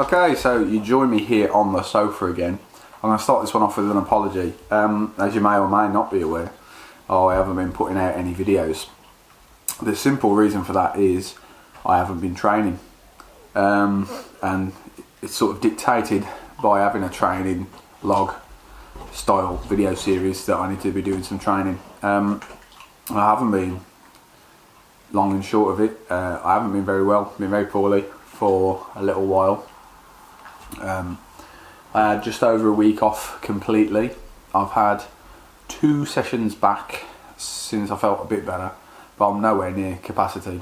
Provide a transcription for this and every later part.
Okay, so you join me here on the sofa again. I'm going to start this one off with an apology. As you may or may not be aware, I haven't been putting out any videos. The simple reason for that is I haven't been training. And it's sort of dictated by having a training log style video series that I need to be doing some training. I haven't been, long and short of it, I haven't been very well, been very poorly for a little while. I had just over a week off completely. I've had 2 sessions back since I felt a bit better, but I'm nowhere near capacity.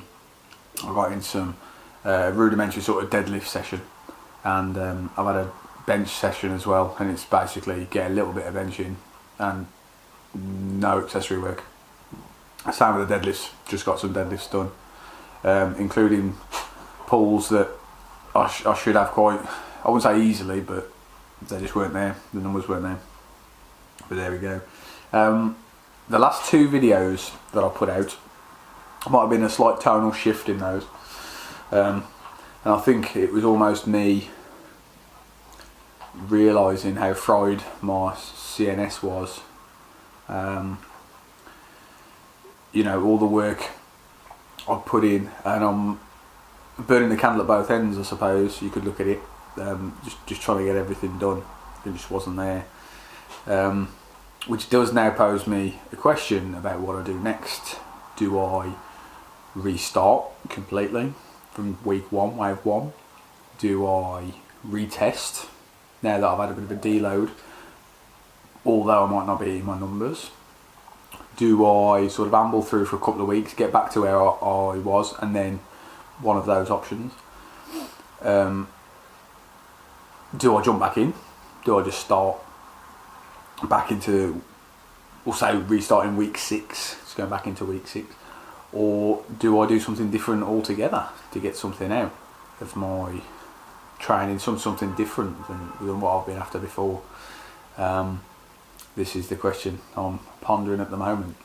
I got in some rudimentary sort of deadlift session, and I've had a bench session as well, and it's basically get a little bit of benching and no accessory work. Same with the deadlifts, just got some deadlifts done, including pulls that I should have quite, I wouldn't say easily, but they just weren't there, the numbers weren't there. But there we go. The last 2 videos that I put out, might have been a slight tonal shift in those. And I think it was almost me realising how fried my CNS was. You know, all the work I put in, and I'm burning the candle at both ends, I suppose you could look at it. Just trying to get everything done. It just wasn't there. Which does now pose me a question about what I do next. Do I restart completely from week 1, wave 1? Do I retest now that I've had a bit of a deload, although I might not be in my numbers? Do I sort of amble through for a couple of weeks, get back to where I was, and then one of those options? Do I jump back in? Do I just start back into, we'll say restart in week 6, just going back into week 6? Or do I do something different altogether to get something out of my training, something different than what I've been after before? This is the question I'm pondering at the moment.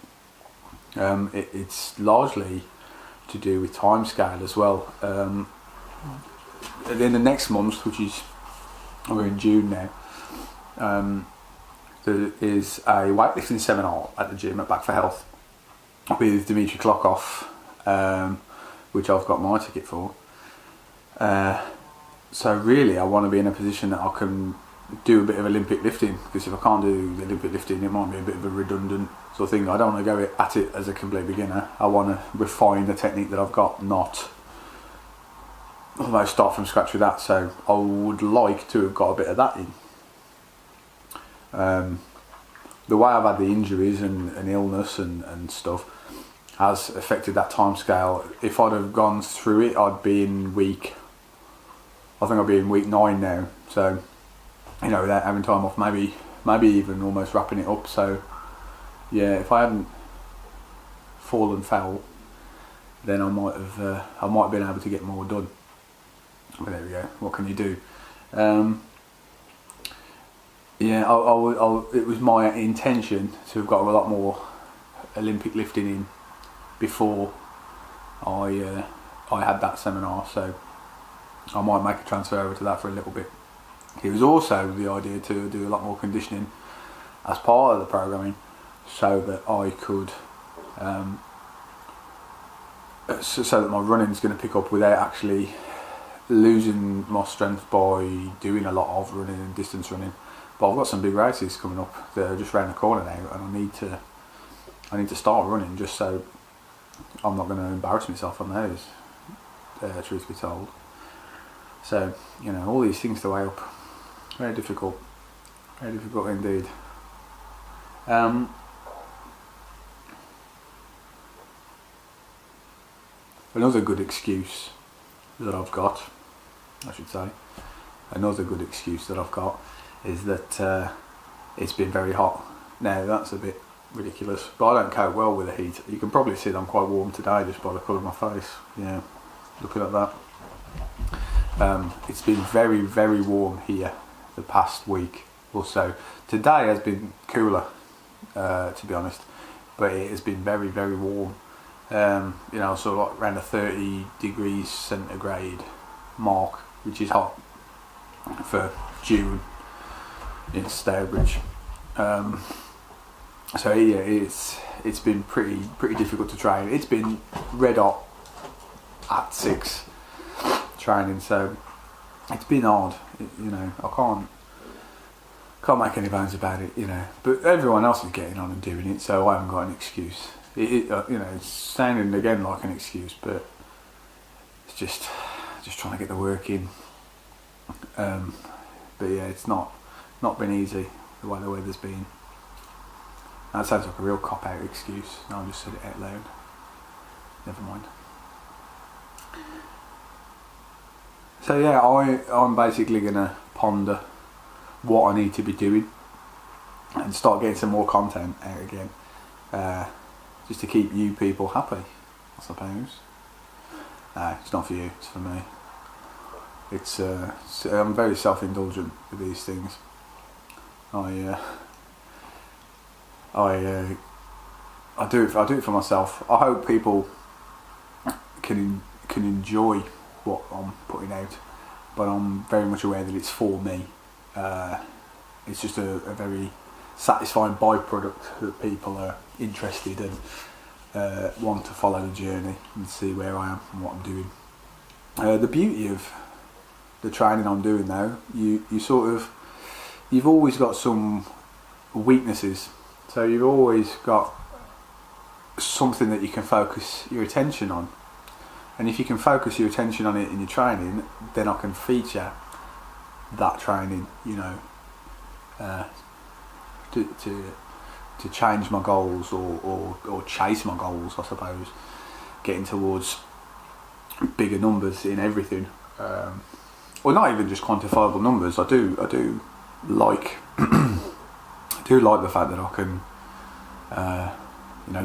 It's largely to do with time scale as well. In the next month, which is, we're in June now, there is a weightlifting seminar at the gym at Back for Health with Dimitri Klokov, which I've got my ticket for. So really I want to be in a position that I can do a bit of Olympic lifting, because if I can't do the Olympic lifting, it might be a bit of a redundant sort of thing. I don't want to go at it as a complete beginner. I want to refine the technique that I've got, not almost start from scratch with that. So I would like to have got a bit of that in. The way I've had the injuries and illness and stuff has affected that time scale. If I'd have gone through it, I'd be in week 9 now. So, you know, without having time off, maybe even almost wrapping it up. So yeah, if I hadn't fallen foul, then I might have been able to get more done. But there we go. What can you do? Yeah, it was my intention to have got a lot more Olympic lifting in before I had that seminar. So I might make a transfer over to that for a little bit. It was also the idea to do a lot more conditioning as part of the programming, so that I could, so that my running's going to pick up without actually losing my strength by doing a lot of running and distance running. But I've got some big races coming up that are just around the corner now, and I need to start running, just so I'm not going to embarrass myself on those, truth be told. So, you know, all these things to weigh up. Very difficult indeed. Another good excuse that I've got, is that it's been very hot. Now that's a bit ridiculous, but I don't cope well with the heat. You can probably see that I'm quite warm today just by the colour of my face. Yeah, looking at that. It's been very, very warm here the past week or so. Today has been cooler, to be honest, but it has been very, very warm. You know, sort of like around the 30 degrees centigrade mark, which is hot. for June in Stourbridge. So yeah, it's been pretty difficult to train. It's been red hot at 6 training, so it's been hard. I can't make any bones about it. But everyone else is getting on and doing it, so I haven't got an excuse. It's sounding again like an excuse, but it's just trying to get the work in. But yeah, it's not been easy the way the weather's been. That sounds like a real cop-out excuse. No, I just said it out loud. Never mind. So yeah, I'm basically gonna ponder what I need to be doing and start getting some more content out again, just to keep you people happy, I suppose. No, it's not for you, it's for me. I'm very self-indulgent with these things. I do it for myself. I hope people can enjoy what I'm putting out, but I'm very much aware that it's for me. It's just a very satisfying byproduct that people are interested and want to follow the journey and see where I am and what I'm doing. The beauty of the training I'm doing now, you've always got some weaknesses, so you've always got something that you can focus your attention on, and if you can focus your attention on it in your training, then I can feature that training, to change my goals or chase my goals, I suppose, getting towards bigger numbers in everything. Well, not even just quantifiable numbers. I do like the fact that I can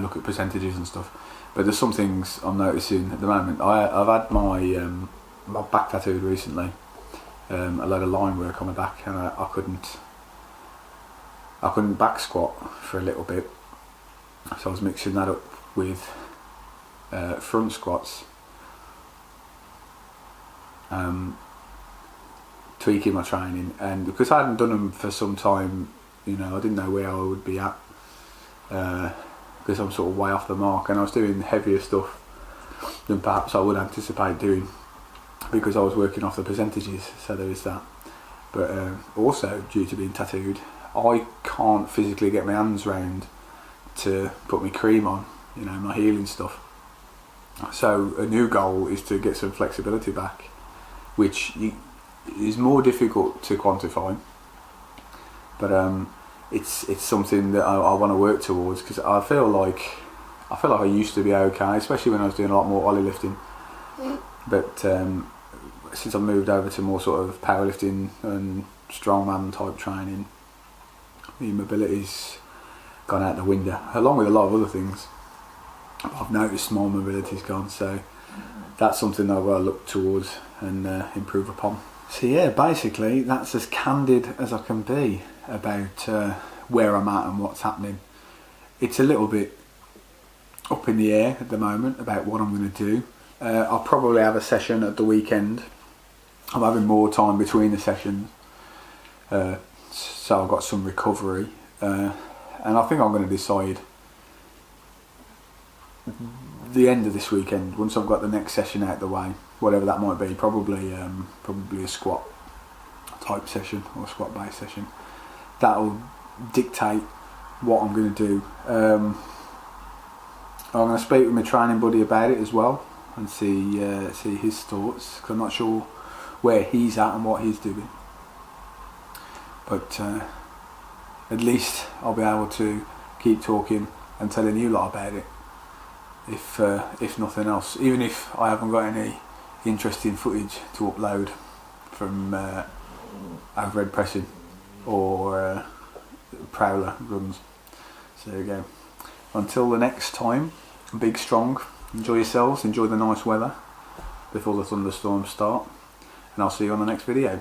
look at percentages and stuff. But there's some things I'm noticing at the moment. I've had my back tattooed recently, a load of line work on my back, and I couldn't back squat for a little bit, so I was mixing that up with front squats. Tweaking my training, and because I hadn't done them for some time, I didn't know where I would be at, because I'm sort of way off the mark, and I was doing heavier stuff than perhaps I would anticipate doing, because I was working off the percentages, so there is that. But also, due to being tattooed, I can't physically get my hands round to put my cream on, my healing stuff. So a new goal is to get some flexibility back, which is more difficult to quantify, but it's something that I want to work towards, because I feel like I used to be okay, especially when I was doing a lot more ollie lifting. But since I moved over to more sort of powerlifting and strongman type training, the mobility's gone out the window, along with a lot of other things. I've noticed my mobility's gone, so that's something I've got to look towards and improve upon. So yeah, basically that's as candid as I can be about where I'm at and what's happening. It's a little bit up in the air at the moment about what I'm going to do. I'll probably have a session at the weekend. I'm having more time between the sessions, so I've got some recovery, and I think I'm going to decide the end of this weekend, once I've got the next session out the way, whatever that might be, probably a squat type session or a squat based session. That'll dictate what I'm going to do. I'm going to speak with my training buddy about it as well and see his thoughts, because I'm not sure where he's at and what he's doing. But at least I'll be able to keep talking and telling you a lot about it. If nothing else, even if I haven't got any interesting footage to upload from overhead pressing or prowler runs. So there you go. Until the next time, big strong, enjoy yourselves, enjoy the nice weather before the thunderstorms start, and I'll see you on the next video.